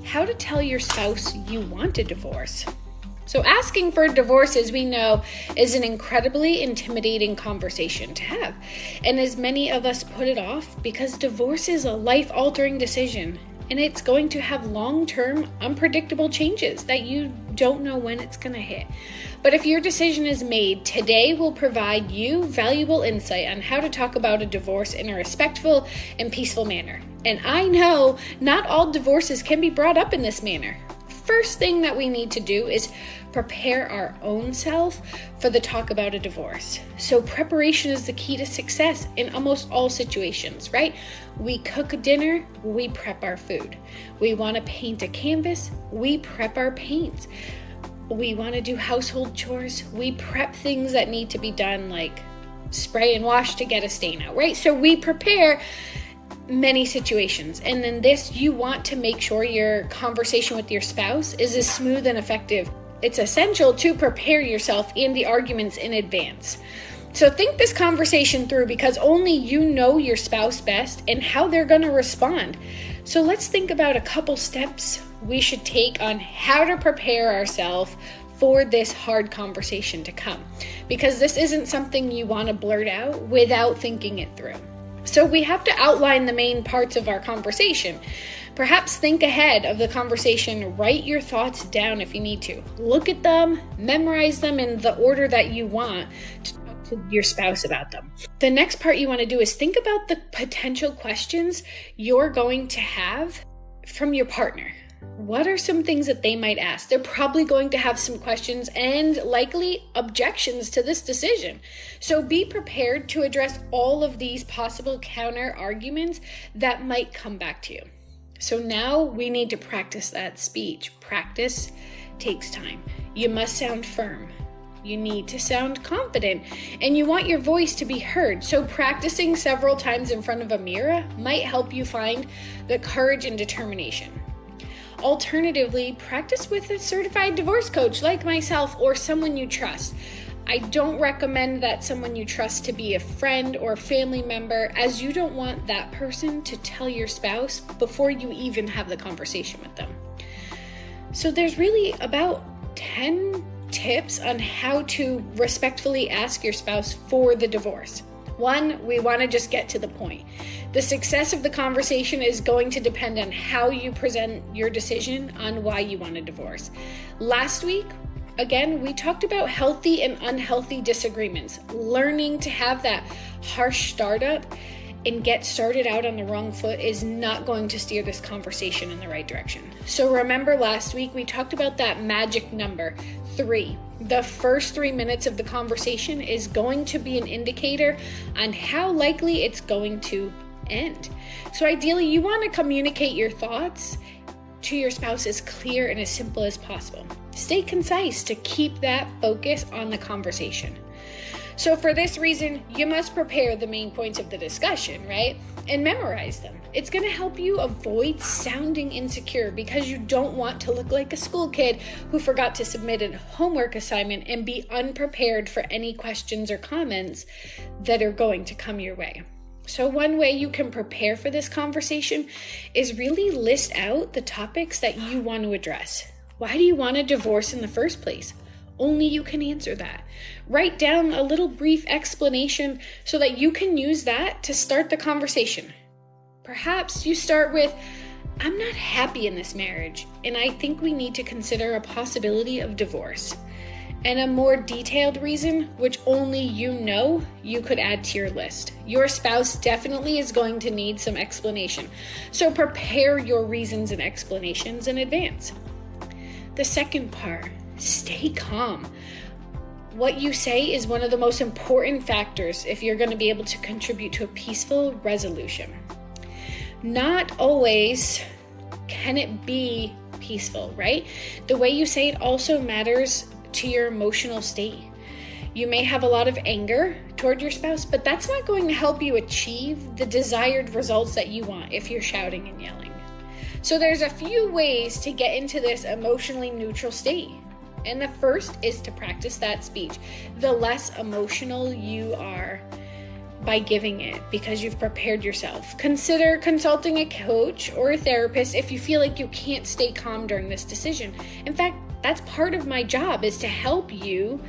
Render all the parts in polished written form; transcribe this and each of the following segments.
how to tell your spouse you want a divorce. So asking for a divorce, as we know, is an incredibly intimidating conversation to have. And as many of us put it off because divorce is a life-altering decision and it's going to have long-term unpredictable changes that you don't know when it's going to hit. But if your decision is made, today will provide you valuable insight on how to talk about a divorce in a respectful and peaceful manner. And I know not all divorces can be brought up in this manner. First thing that we need to do is prepare our own self for the talk about a divorce. So preparation is the key to success in almost all situations, right? We cook a dinner, we prep our food. We want to paint a canvas, we prep our paints. We want to do household chores, we prep things that need to be done, like spray and wash to get a stain out, right? So we prepare many situations. And in this, you want to make sure your conversation with your spouse is as smooth and effective. It's essential to prepare yourself and the arguments in advance. So think this conversation through because only you know your spouse best and how they're going to respond. So let's think about a couple steps we should take on how to prepare ourselves for this hard conversation to come, because this isn't something you want to blurt out without thinking it through. So we have to outline the main parts of our conversation. Perhaps think ahead of the conversation, write your thoughts down if you need to. Look at them, memorize them in the order that you want to talk to your spouse about them. The next part you want to do is think about the potential questions you're going to have from your partner. What are some things that they might ask? They're probably going to have some questions and likely objections to this decision. So be prepared to address all of these possible counter arguments that might come back to you. So now we need to practice that speech. Practice takes time. You must sound firm. You need to sound confident, and you want your voice to be heard. So practicing several times in front of a mirror might help you find the courage and determination. Alternatively, practice with a certified divorce coach like myself or someone you trust. I don't recommend that someone you trust to be a friend or family member, as you don't want that person to tell your spouse before you even have the conversation with them. So there's really about 10 tips on how to respectfully ask your spouse for the divorce. One, we want to just get to the point. The success of the conversation is going to depend on how you present your decision on why you want a divorce. Last week, again, we talked about healthy and unhealthy disagreements. Learning to have that harsh startup and get started out on the wrong foot is not going to steer this conversation in the right direction. So remember last week, we talked about that magic number, 3. The first 3 minutes of the conversation is going to be an indicator on how likely it's going to end. So ideally, you want to communicate your thoughts to your spouse as clear and as simple as possible. Stay concise to keep that focus on the conversation. So for this reason, you must prepare the main points of the discussion, right? And memorize them. It's going to help you avoid sounding insecure because you don't want to look like a school kid who forgot to submit a homework assignment and be unprepared for any questions or comments that are going to come your way. So one way you can prepare for this conversation is really list out the topics that you want to address. Why do you want a divorce in the first place? Only you can answer that. Write down a little brief explanation so that you can use that to start the conversation. Perhaps you start with, I'm not happy in this marriage, and I think we need to consider a possibility of divorce. And a more detailed reason, which only you know, you could add to your list. Your spouse definitely is going to need some explanation. So prepare your reasons and explanations in advance. The second part, stay calm. What you say is one of the most important factors if you're going to be able to contribute to a peaceful resolution. Not always can it be peaceful, right? The way you say it also matters to your emotional state. You may have a lot of anger toward your spouse, but that's not going to help you achieve the desired results that you want if you're shouting and yelling. So there's a few ways to get into this emotionally neutral state. And the first is to practice that speech. The less emotional you are, by giving it because you've prepared yourself. Consider consulting a coach or a therapist if you feel like you can't stay calm during this decision. In fact, that's part of my job, is to help you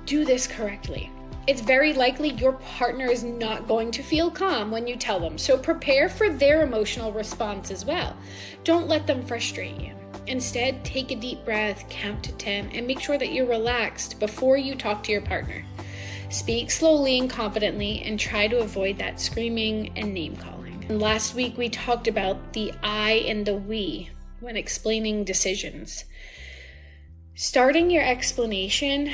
do this correctly. It's very likely your partner is not going to feel calm when you tell them, so prepare for their emotional response as well. Don't let them frustrate you. Instead, take a deep breath, count to 10, and make sure that you're relaxed before you talk to your partner. Speak slowly and confidently, and try to avoid that screaming and name calling. And last week, we talked about the I and the we when explaining decisions. Starting your explanation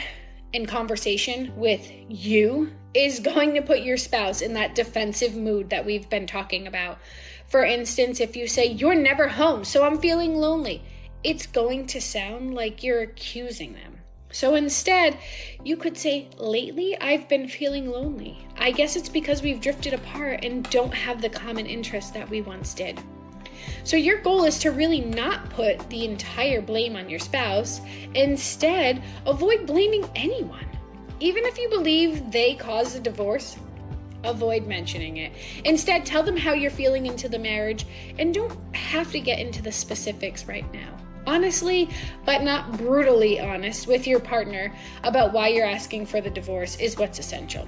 and conversation with you is going to put your spouse in that defensive mood that we've been talking about. For instance, if you say, "You're never home, so I'm feeling lonely," it's going to sound like you're accusing them. So instead, you could say, "Lately, I've been feeling lonely. I guess it's because we've drifted apart and don't have the common interests that we once did." So your goal is to really not put the entire blame on your spouse. Instead, avoid blaming anyone. Even if you believe they caused the divorce, avoid mentioning it. Instead, tell them how you're feeling into the marriage, and don't have to get into the specifics right now. Honestly, but not brutally honest with your partner about why you're asking for the divorce is what's essential.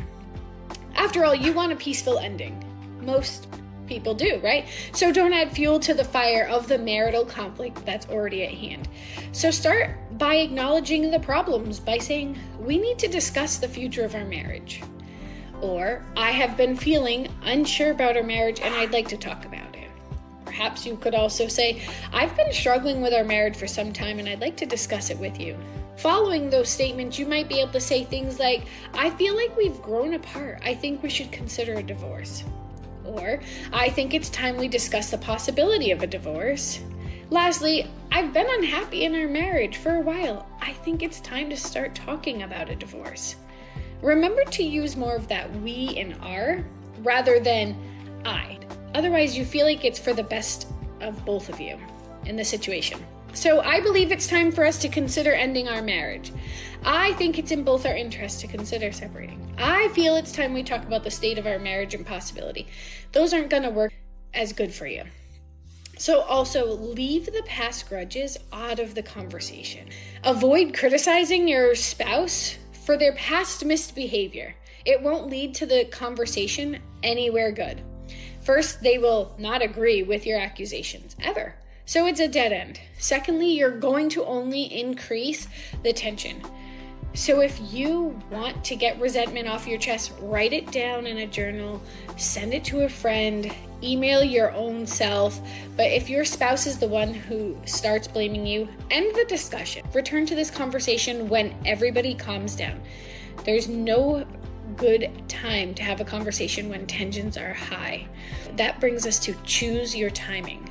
After all, you want a peaceful ending. Most people do, right? So don't add fuel to the fire of the marital conflict that's already at hand. So start by acknowledging the problems by saying, "We need to discuss the future of our marriage." Or, "I have been feeling unsure about our marriage and I'd like to talk about it." Perhaps you could also say, "I've been struggling with our marriage for some time and I'd like to discuss it with you." Following those statements, you might be able to say things like, "I feel like we've grown apart. I think we should consider a divorce." Or, "I think it's time we discuss the possibility of a divorce." Lastly, "I've been unhappy in our marriage for a while. I think it's time to start talking about a divorce." Remember to use more of that we and our rather than I. Otherwise, you feel like it's for the best of both of you in the situation. So I believe it's time for us to consider ending our marriage. I think it's in both our interests to consider separating. I feel it's time we talk about the state of our marriage and possibility. Those aren't going to work as good for you. So also, leave the past grudges out of the conversation. Avoid criticizing your spouse for their past misbehavior. It won't lead to the conversation anywhere good. First, they will not agree with your accusations, ever. So it's a dead end. Secondly, you're going to only increase the tension. So if you want to get resentment off your chest, write it down in a journal, send it to a friend, email your own self. But if your spouse is the one who starts blaming you, end the discussion. Return to this conversation when everybody calms down. There's no good time to have a conversation when tensions are high. That brings us to choose your timing.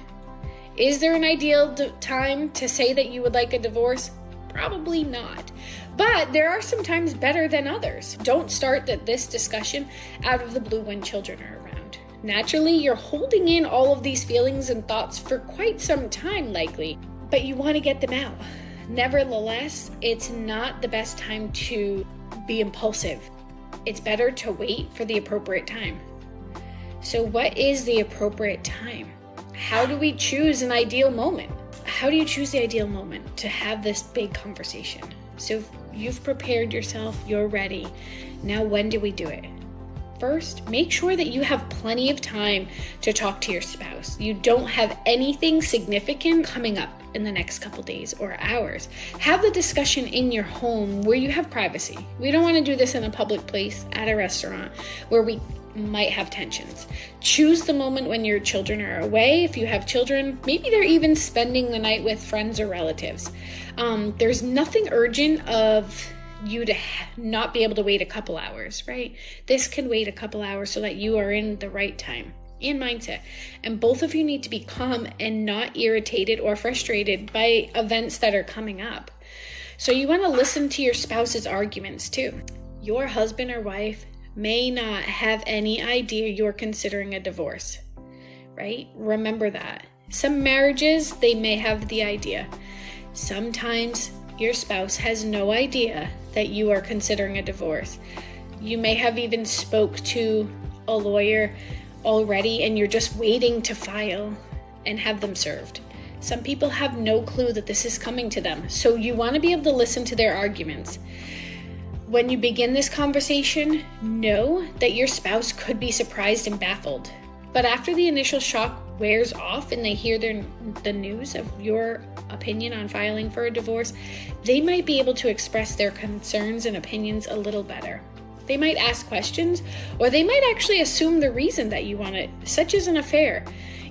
Is there an ideal time to say that you would like a divorce? Probably not. But there are some times better than others. Don't start this discussion out of the blue when children are around. Naturally, you're holding in all of these feelings and thoughts for quite some time likely, but you want to get them out. Nevertheless, it's not the best time to be impulsive. It's better to wait for the appropriate time. So what is the appropriate time? How do we choose an ideal moment? How do you choose the ideal moment to have this big conversation? So you've prepared yourself, you're ready. Now when do we do it? First, make sure that you have plenty of time to talk to your spouse. You don't have anything significant coming up in the next couple days or hours. Have the discussion in your home where you have privacy. We don't want to do this in a public place at a restaurant where we might have tensions. Choose the moment when your children are away. If you have children, maybe they're even spending the night with friends or relatives. There's nothing urgent of you to not be able to wait a couple hours, right? This can wait a couple hours so that you are in the right time and mindset. And both of you need to be calm and not irritated or frustrated by events that are coming up. So you want to listen to your spouse's arguments too. Your husband or wife may not have any idea you're considering a divorce, right? Remember that. Some marriages, they may have the idea. Sometimes your spouse has no idea that you are considering a divorce. You may have even spoke to a lawyer already and you're just waiting to file and have them served. Some people have no clue that this is coming to them. So you want to be able to listen to their arguments. When you begin this conversation, know that your spouse could be surprised and baffled. But after the initial shock wears off and they hear the news of your opinion on filing for a divorce, they might be able to express their concerns and opinions a little better. They might ask questions, or they might actually assume the reason that you want it, such as an affair.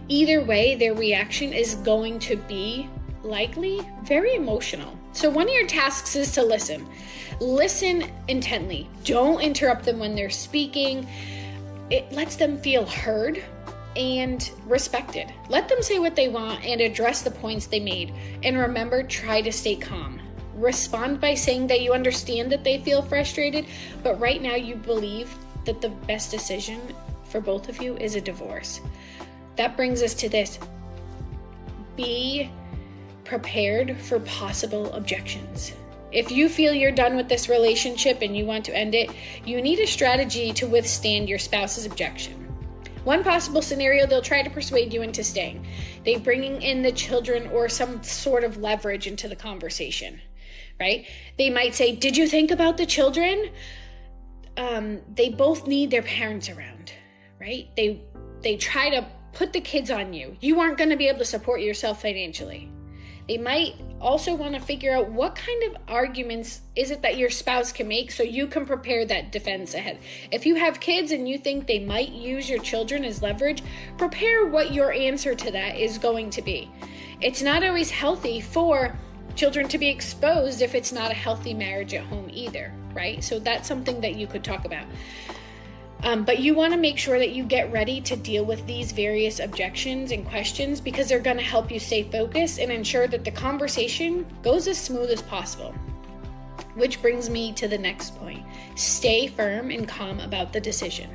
Either way, their reaction is going to be likely very emotional. So one of your tasks is to listen. Listen intently. Don't interrupt them when they're speaking. It lets them feel heard and respected. Let them say what they want and address the points they made. And remember, try to stay calm. Respond by saying that you understand that they feel frustrated, but right now you believe that the best decision for both of you is a divorce. That brings us to this. Be prepared for possible objections. If you feel you're done with this relationship and you want to end it, you need a strategy to withstand your spouse's objection. One possible scenario, they'll try to persuade you into staying. They're bringing in the children or some sort of leverage into the conversation, right? They might say, "Did you think about the children? They both need their parents around," right? They try to put the kids on you. You aren't going to be able to support yourself financially. They might also want to figure out what kind of arguments is it that your spouse can make so you can prepare that defense ahead. If you have kids and you think they might use your children as leverage, prepare what your answer to that is going to be. It's not always healthy for children to be exposed if it's not a healthy marriage at home either, right? So that's something that you could talk about. But you want to make sure that you get ready to deal with these various objections and questions because they're going to help you stay focused and ensure that the conversation goes as smooth as possible. Which brings me to the next point. Stay firm and calm about the decision.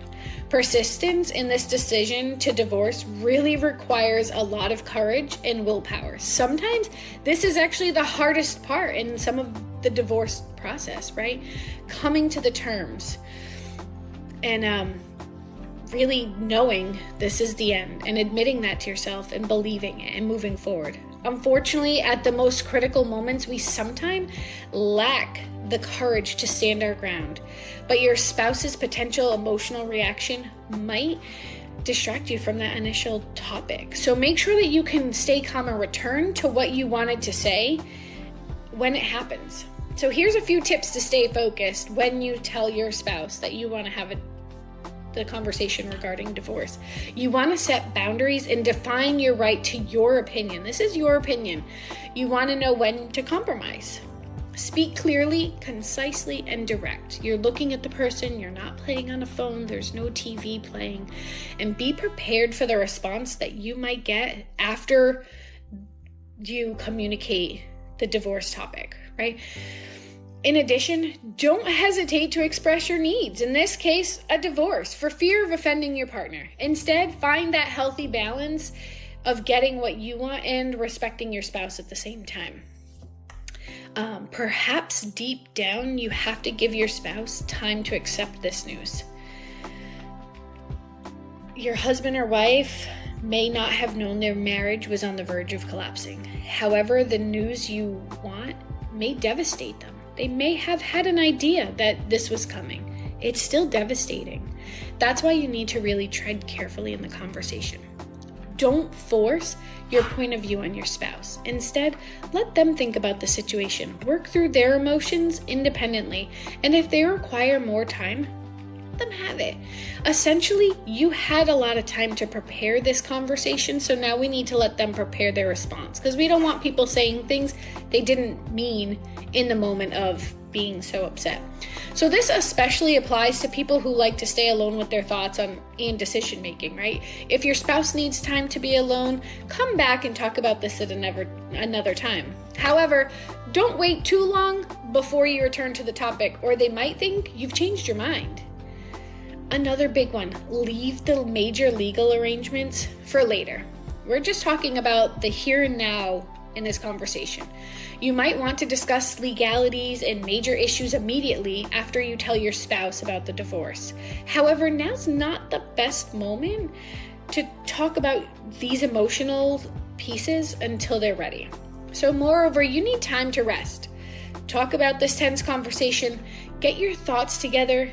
Persistence in this decision to divorce really requires a lot of courage and willpower. Sometimes this is actually the hardest part in some of the divorce process, right? Coming to the terms. And really knowing this is the end and admitting that to yourself and believing it and moving forward. Unfortunately, at the most critical moments, we sometimes lack the courage to stand our ground. But your spouse's potential emotional reaction might distract you from that initial topic. So make sure that you can stay calm and return to what you wanted to say when it happens. So here's a few tips to stay focused when you tell your spouse that you want to have the conversation regarding divorce. You want to set boundaries and define your right to your opinion. This is your opinion. You want to know when to compromise. Speak clearly, concisely, and direct. You're looking at the person, you're not playing on a phone, there's no TV playing, and be prepared for the response that you might get after you communicate the divorce topic, right? In addition, don't hesitate to express your needs. In this case, a divorce, for fear of offending your partner. Instead, find that healthy balance of getting what you want and respecting your spouse at the same time. Perhaps deep down, you have to give your spouse time to accept this news. Your husband or wife may not have known their marriage was on the verge of collapsing. However, the news you want may devastate them. They may have had an idea that this was coming. It's still devastating. That's why you need to really tread carefully in the conversation. Don't force your point of view on your spouse. Instead, let them think about the situation. Work through their emotions independently. And if they require more time, let them have it. Essentially, you had a lot of time to prepare this conversation, so now we need to let them prepare their response because we don't want people saying things they didn't mean in the moment of being so upset. So this especially applies to people who like to stay alone with their thoughts and decision making, right? If your spouse needs time to be alone, come back and talk about this at another time. However, don't wait too long before you return to the topic, or they might think you've changed your mind. Another big one, leave the major legal arrangements for later. We're just talking about the here and now in this conversation. You might want to discuss legalities and major issues immediately after you tell your spouse about the divorce. However, now's not the best moment to talk about these emotional pieces until they're ready. So moreover, you need time to rest. Talk about this tense conversation, get your thoughts together,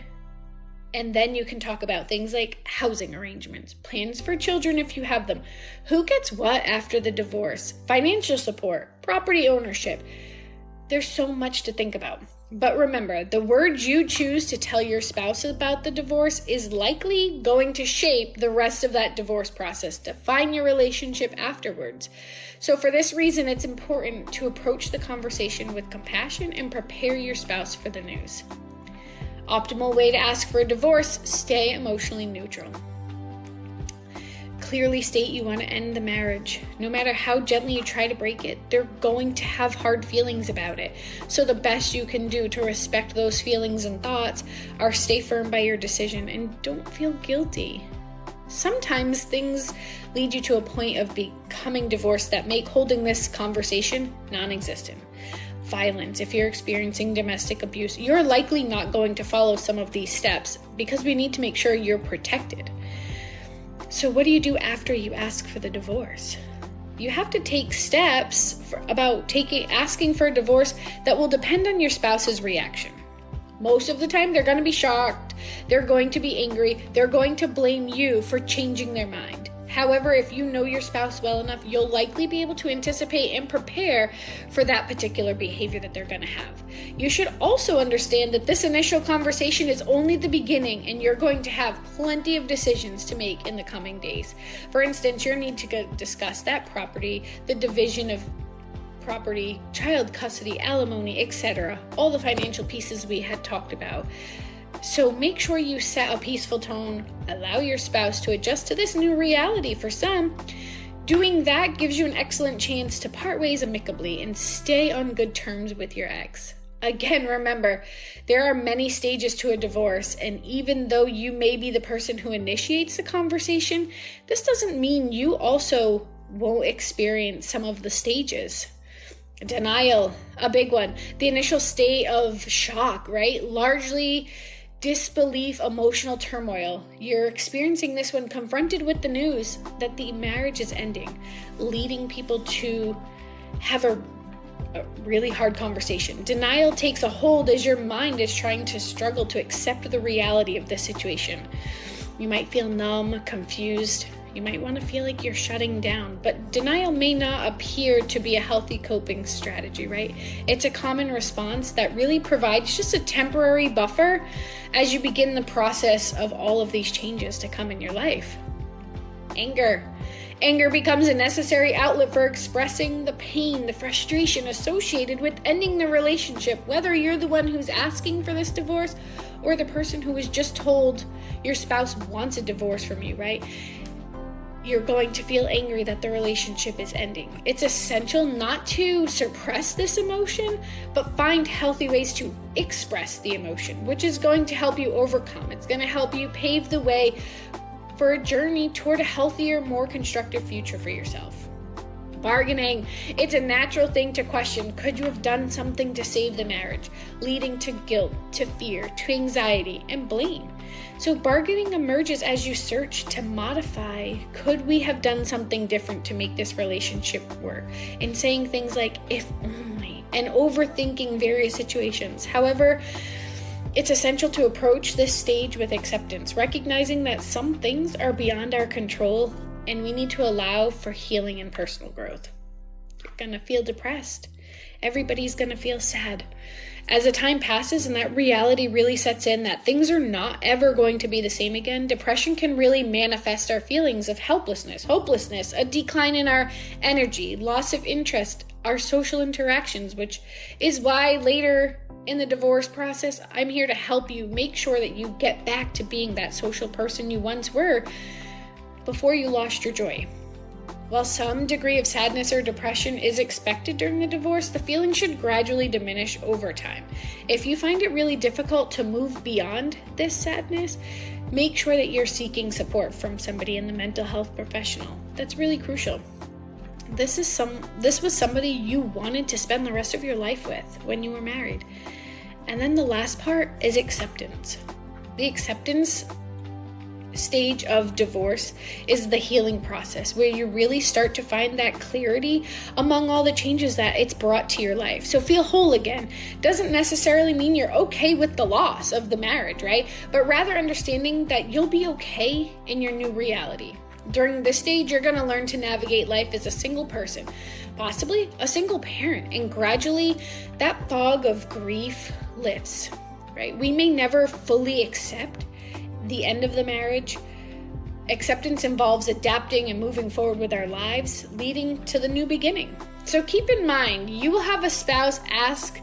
and then you can talk about things like housing arrangements, plans for children if you have them, who gets what after the divorce, financial support, property ownership. There's so much to think about. But remember, the words you choose to tell your spouse about the divorce is likely going to shape the rest of that divorce process, define your relationship afterwards. So for this reason, it's important to approach the conversation with compassion and prepare your spouse for the news. Optimal way to ask for a divorce: stay emotionally neutral. Clearly state you want to end the marriage. No matter how gently you try to break it, they're going to have hard feelings about it. So the best you can do to respect those feelings and thoughts are stay firm by your decision and don't feel guilty. Sometimes things lead you to a point of becoming divorced that make holding this conversation non-existent. Violence, if you're experiencing domestic abuse, you're likely not going to follow some of these steps because we need to make sure you're protected. So what do you do after you ask for the divorce? You have to take steps asking for a divorce that will depend on your spouse's reaction. Most of the time, they're going to be shocked, they're going to be angry, they're going to blame you for changing their mind. However, if you know your spouse well enough, you'll likely be able to anticipate and prepare for that particular behavior that they're going to have. You should also understand that this initial conversation is only the beginning, and you're going to have plenty of decisions to make in the coming days. For instance, you'll need to discuss that property, the division of property, child custody, alimony, etc., all the financial pieces we had talked about. So make sure you set a peaceful tone, allow your spouse to adjust to this new reality for some. Doing that gives you an excellent chance to part ways amicably and stay on good terms with your ex. Again, remember, there are many stages to a divorce, and even though you may be the person who initiates the conversation, this doesn't mean you also won't experience some of the stages. Denial, a big one. The initial state of shock, right? Largely disbelief, emotional turmoil. You're experiencing this when confronted with the news that the marriage is ending, leading people to have a really hard conversation. Denial takes a hold as your mind is trying to struggle to accept the reality of the situation. You might feel numb, confused. You might want to feel like you're shutting down, but denial may not appear to be a healthy coping strategy, right? It's a common response that really provides just a temporary buffer as you begin the process of all of these changes to come in your life. Anger. Anger becomes a necessary outlet for expressing the pain, the frustration associated with ending the relationship, whether you're the one who's asking for this divorce or the person who was just told your spouse wants a divorce from you, right? You're going to feel angry that the relationship is ending. It's essential not to suppress this emotion, but find healthy ways to express the emotion, which is going to help you overcome. It's going to help you pave the way for a journey toward a healthier, more constructive future for yourself. Bargaining. It's a natural thing to question, could you have done something to save the marriage, leading to guilt, to fear, to anxiety, and blame. So bargaining emerges as you search to modify, could we have done something different to make this relationship work? And saying things like, if only, and overthinking various situations. However, it's essential to approach this stage with acceptance, recognizing that some things are beyond our control and we need to allow for healing and personal growth. You're going to feel depressed. Everybody's going to feel sad. As the time passes and that reality really sets in that things are not ever going to be the same again, depression can really manifest our feelings of helplessness, hopelessness, a decline in our energy, loss of interest, our social interactions, which is why later in the divorce process, I'm here to help you make sure that you get back to being that social person you once were before you lost your joy. While some degree of sadness or depression is expected during the divorce, the feeling should gradually diminish over time. If you find it really difficult to move beyond this sadness, make sure that you're seeking support from somebody in the mental health professional. That's really crucial. this was somebody you wanted to spend the rest of your life with when you were married. And then the last part is acceptance. The acceptance stage of divorce is the healing process, where you really start to find that clarity among all the changes that it's brought to your life. So feel whole again doesn't necessarily mean you're okay with the loss of the marriage, right? But rather understanding that you'll be okay in your new reality. During this stage, you're going to learn to navigate life as a single person, possibly a single parent, and gradually that fog of grief lifts, right? We may never fully accept the end of the marriage. Acceptance involves adapting and moving forward with our lives, leading to the new beginning. So keep in mind, you will have a spouse ask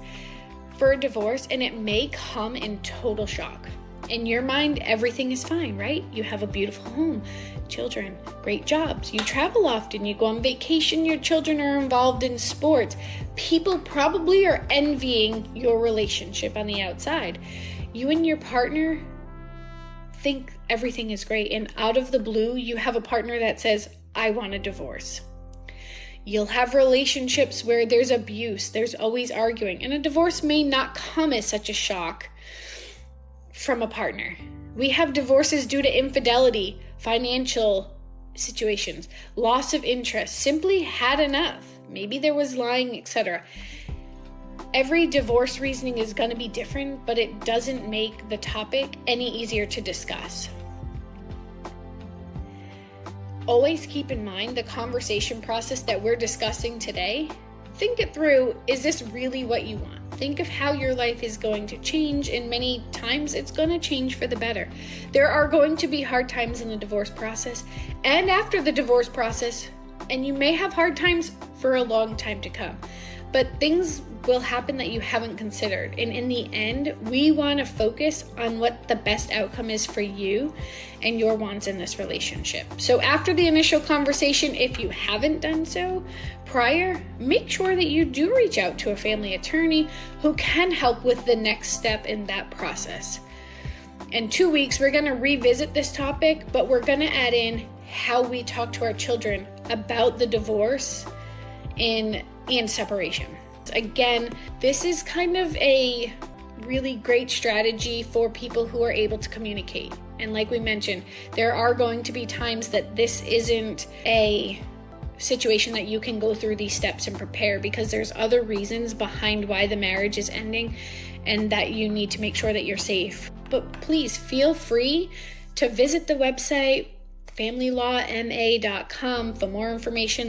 for a divorce, and it may come in total shock. In your mind, everything is fine, right? You have a beautiful home, children, great jobs, you travel often, you go on vacation, your children are involved in sports. People probably are envying your relationship on the outside. You and your partner think everything is great, and out of the blue, you have a partner that says, I want a divorce. You'll have relationships where there's abuse, there's always arguing, and a divorce may not come as such a shock from a partner. We have divorces due to infidelity, financial situations, loss of interest, simply had enough. Maybe there was lying, etc. Every divorce reasoning is going to be different, but it doesn't make the topic any easier to discuss. Always keep in mind the conversation process that we're discussing today. Think it through. Is this really what you want? Think of how your life is going to change, and many times it's going to change for the better. There are going to be hard times in the divorce process and after the divorce process, and you may have hard times for a long time to come. But things will happen that you haven't considered. And in the end, we want to focus on what the best outcome is for you and your wants in this relationship. So after the initial conversation, if you haven't done so prior, make sure that you do reach out to a family attorney who can help with the next step in that process. In 2 weeks, we're going to revisit this topic, but we're going to add in how we talk to our children about the divorce and separation. Again, this is kind of a really great strategy for people who are able to communicate. And like we mentioned, there are going to be times that this isn't a situation that you can go through these steps and prepare, because there's other reasons behind why the marriage is ending and that you need to make sure that you're safe. But please feel free to visit the website familylawma.com for more information.